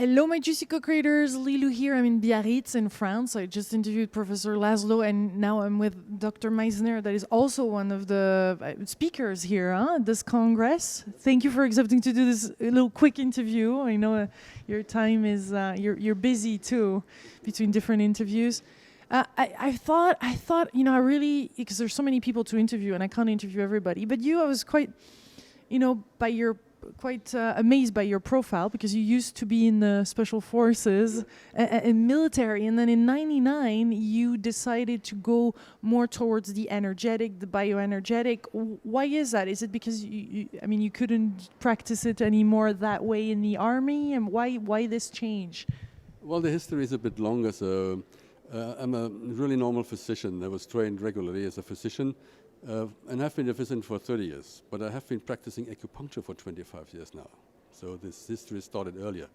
Hello, my Juicy Co-creators. Lilou here. I'm in Biarritz in France. I just interviewed Professor Laszlo, and now I'm with Dr. Meissner, that is also one of the speakers here at this Congress. Thank you for accepting to do this little quick interview. I know your time is, you're busy too, between different interviews. I thought, I really, because there's so many people to interview and I can't interview everybody, but I was quite, amazed by your profile, because you used to be in the special forces and military, and then in '99 you decided to go more towards the energetic, the bioenergetic. Why is that? Is it because you couldn't practice it anymore that way in the army, and why this change? Well, the history is a bit longer. So I'm a really normal physician. I was trained regularly as a physician. And I've been a physician for 30 years, but I have been practicing acupuncture for 25 years now. So this history started earlier.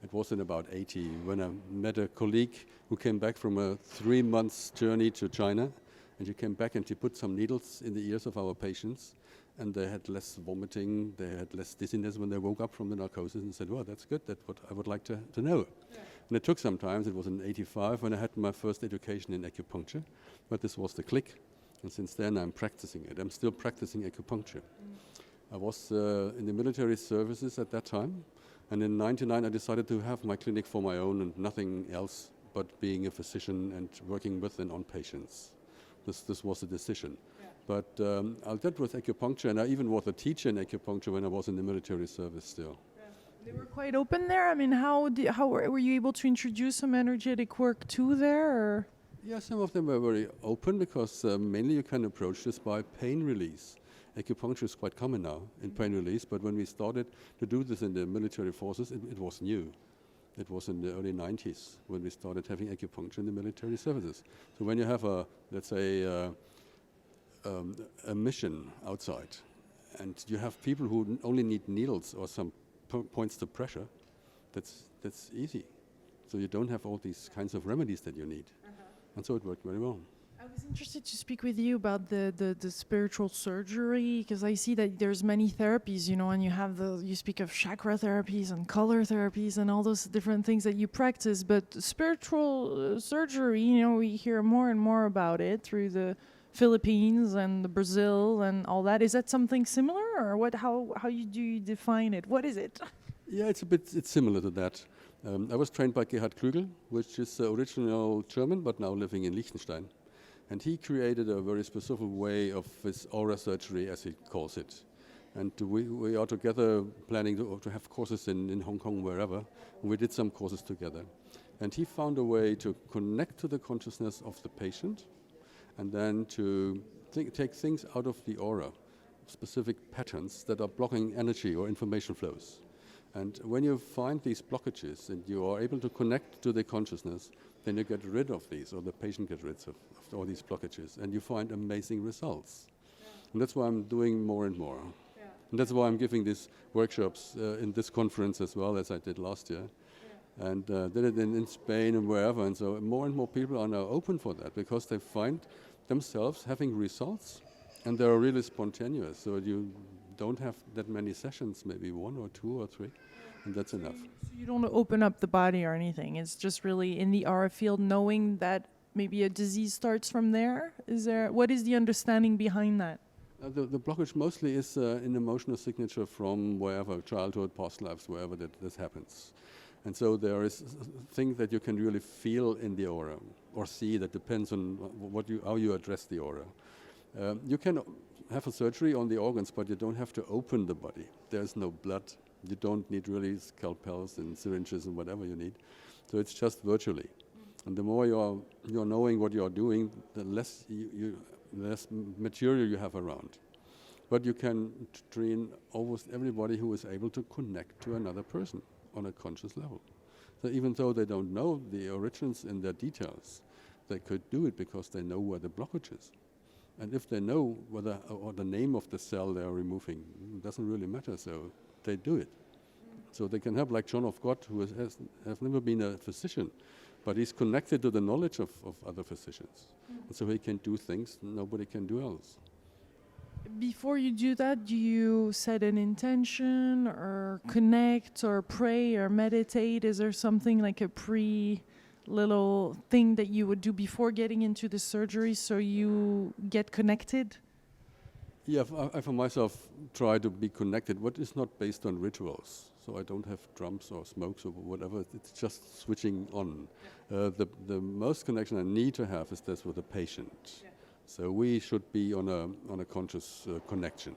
It was in about 80 when I met a colleague who came back from a 3-month journey to China, and she came back and she put some needles in the ears of our patients, and they had less vomiting, they had less dizziness when they woke up from the narcosis, and said, well, that's good, that's what I would like to know. Yeah. And it took some time. It was in 85 when I had my first education in acupuncture, but this was the click. And since then, I'm practicing it. I'm still practicing acupuncture. I was in the military services at that time. And in '99, I decided to have my clinic for my own and nothing else but being a physician and working with and on patients. This was a decision. Yeah. But I dealt with acupuncture, and I even was a teacher in acupuncture when I was in the military service still. Yeah. They were quite open there? I mean, how were you able to introduce some energetic work too there? Or? Yeah, some of them were very open, because mainly you can approach this by pain release. Acupuncture is quite common now in pain release, but when we started to do this in the military forces, it was new. It was in the early 90s when we started having acupuncture in the military services. So when you have let's say, a mission outside, and you have people who only need needles or some points to pressure, that's easy. So you don't have all these kinds of remedies that you need. And so it worked very well. I was interested to speak with you about the spiritual surgery, because I see that there's many therapies, and you speak of chakra therapies and color therapies and all those different things that you practice. But spiritual surgery, we hear more and more about it through the Philippines and the Brazil and all that. Is that something similar, or what? How do you define it? What is it? Yeah, it's similar to that. I was trained by Gerhard Klügel, which is original German, but now living in Liechtenstein. And he created a very specific way of his aura surgery, as he calls it. And we are together planning to have courses in Hong Kong, wherever. We did some courses together. And he found a way to connect to the consciousness of the patient, and then to take things out of the aura, specific patterns that are blocking energy or information flows. And when you find these blockages and you are able to connect to the consciousness, then you get rid of these, or the patient gets rid of all these blockages, and you find amazing results. Yeah. And that's why I'm doing more and more. Yeah. And that's why I'm giving these workshops in this conference as well, as I did last year. Yeah. And did it in Spain and wherever. And so more and more people are now open for that, because they find themselves having results, and they're really spontaneous. So you don't have that many sessions, maybe 1 or 2 or 3, and that's enough. So you don't open up the body or anything. It's just really in the aura field, knowing that maybe a disease starts from there. What is the understanding behind that? The blockage mostly is an emotional signature from wherever, childhood, past lives, wherever this happens. And so there is things that you can really feel in the aura or see. That depends on how you address the aura. You can have a surgery on the organs, but you don't have to open the body. There's no blood. You don't need really scalpels and syringes and whatever you need. So it's just virtually. And the more you're knowing what you're doing, the less less material you have around. But you can train almost everybody who is able to connect to another person on a conscious level. So even though they don't know the origins in their details, they could do it because they know where the blockage is. And if they know whether or the name of the cell they are removing, it doesn't really matter, so they do it. So they can have, like John of God, who has never been a physician, but he's connected to the knowledge of other physicians. And so he can do things nobody can do else. Before you do that, do you set an intention or connect or pray or meditate? Is there something like a little thing that you would do before getting into the surgery so you get connected? Yeah, I for myself try to be connected, but it's not based on rituals. So I don't have drums or smokes or whatever. It's just switching on. The most connection I need to have is this with the patient. Yeah. So we should be on a conscious connection,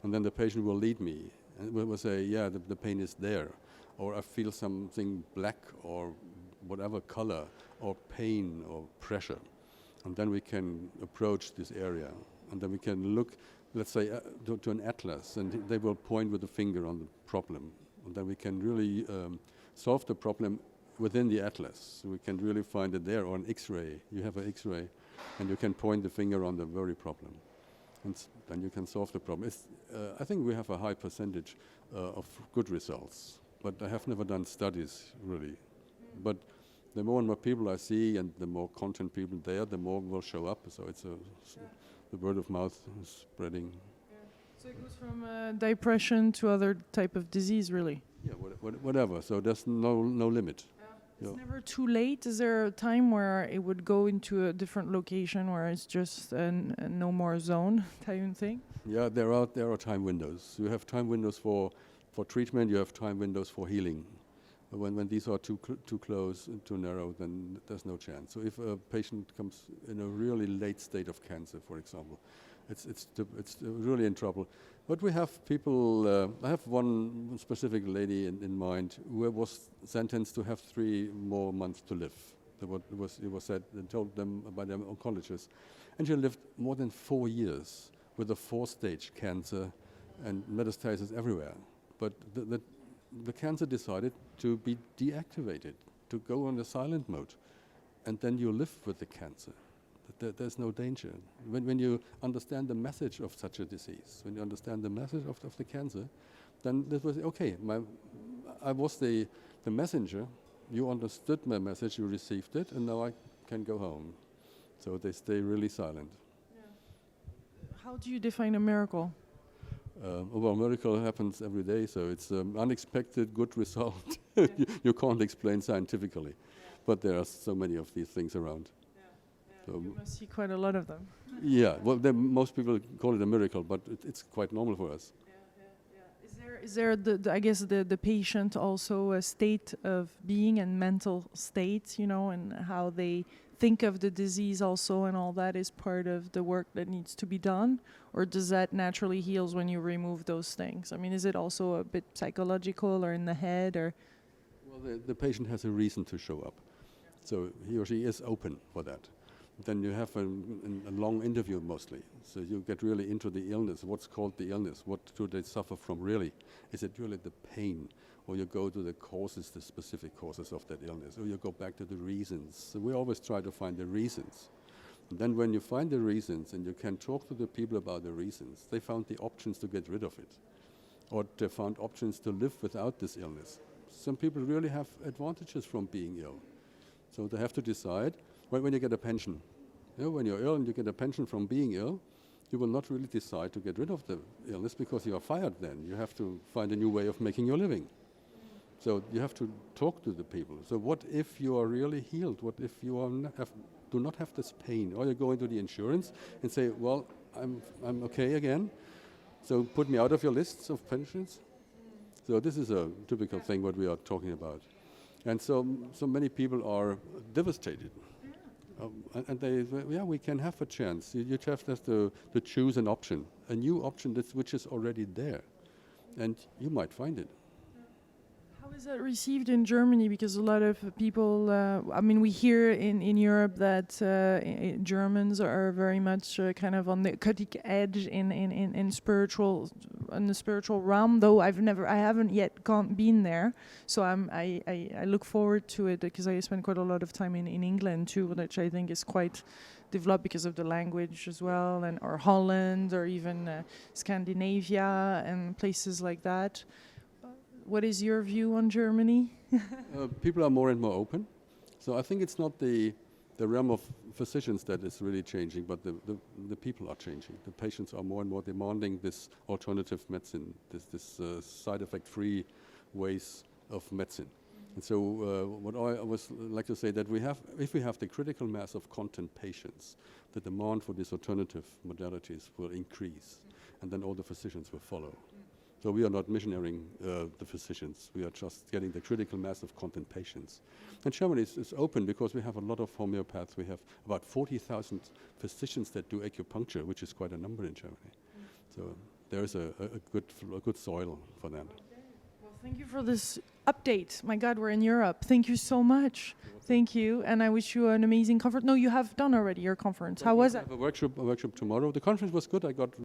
and then the patient will lead me and will say, yeah, the pain is there, or I feel something black or whatever color, or pain or pressure, and then we can approach this area, and then we can look, let's say, to an atlas, and they will point with the finger on the problem. And then we can really solve the problem within the atlas. So we can really find it there, or an X-ray. You have an X-ray, and you can point the finger on the very problem. And then you can solve the problem. I think we have a high percentage of good results, but I have never done studies, really. But the more and more people I see, and the more content people there, the more will show up. So it's the word of mouth is spreading. So it goes from depression to other type of disease, really? Yeah, whatever. So there's no limit. It's never too late. Is there a time where it would go into a different location where it's just a no more zone type of thing? Yeah, there are time windows. You have time windows for treatment. You have time windows for healing. When these are too close, too narrow, then there's no chance. So if a patient comes in a really late state of cancer, for example, it's really in trouble. But we have people. I have one specific lady in mind who was sentenced to have 3 more months to live. It was said and told them by their oncologist, and she lived more than 4 years with a 4-stage cancer and metastasis everywhere. But the cancer decided to be deactivated, to go on the silent mode, and then you live with the cancer. There's no danger. When you understand the message of such a disease, when you understand the message of the cancer, then this was okay. I was the messenger. You understood my message, you received it, and now I can go home. So they stay really silent. Yeah. How do you define a miracle? Well, miracle happens every day, so it's an unexpected good result. You can't explain scientifically, but there are so many of these things around. So you must see quite a lot of them. Yeah, well, most people call it a miracle, but it's quite normal for us. Is there I guess the patient also a state of being and mental state, and how they think of the disease also, and all that is part of the work that needs to be done? Or does that naturally heals when you remove those things? I mean, is it also a bit psychological or in the head, or? Well, the patient has a reason to show up. So he or she is open for that. Then you have a long interview mostly. So you get really into the illness. What's called the illness? What do they suffer from really? Is it really the pain? Or you go to the causes, the specific causes of that illness? Or you go back to the reasons? So we always try to find the reasons. And then when you find the reasons and you can talk to the people about the reasons, they found the options to get rid of it. Or they found options to live without this illness. Some people really have advantages from being ill. So they have to decide. When you get a pension, when you're ill and you get a pension from being ill, you will not really decide to get rid of the illness because you are fired then. You have to find a new way of making your living. So you have to talk to the people. So what if you are really healed? What if you do not have this pain? Or you go into the insurance and say, well, I'm okay again, so put me out of your lists of pensions. So this is a typical thing what we are talking about. And so many people are devastated. And we can have a chance. You just have to choose an option, a new option which is already there, and you might find it. How is that received in Germany? Because a lot of people, we hear in Europe that Germans are very much kind of on the cutting edge in the spiritual realm. Though I haven't yet been there, so I look forward to it because I spend quite a lot of time in England too, which I think is quite developed because of the language as well, or Holland, or even Scandinavia and places like that. What is your view on Germany? People are more and more open. So I think it's not the realm of physicians that is really changing, but the people are changing. The patients are more and more demanding this alternative medicine, this side effect-free ways of medicine. And so what I always like to say that if we have the critical mass of content patients, the demand for these alternative modalities will increase, and then all the physicians will follow. So we are not missionarying the physicians. We are just getting the critical mass of content patients. And Germany is open because we have a lot of homeopaths. We have about 40,000 physicians that do acupuncture, which is quite a number in Germany. So there is a good soil for that. Well, thank you for this update. My God, we're in Europe. Thank you so much. Thank you, and I wish you an amazing conference. No, you have done already your conference. How was it? I have a workshop tomorrow. The conference was good. I got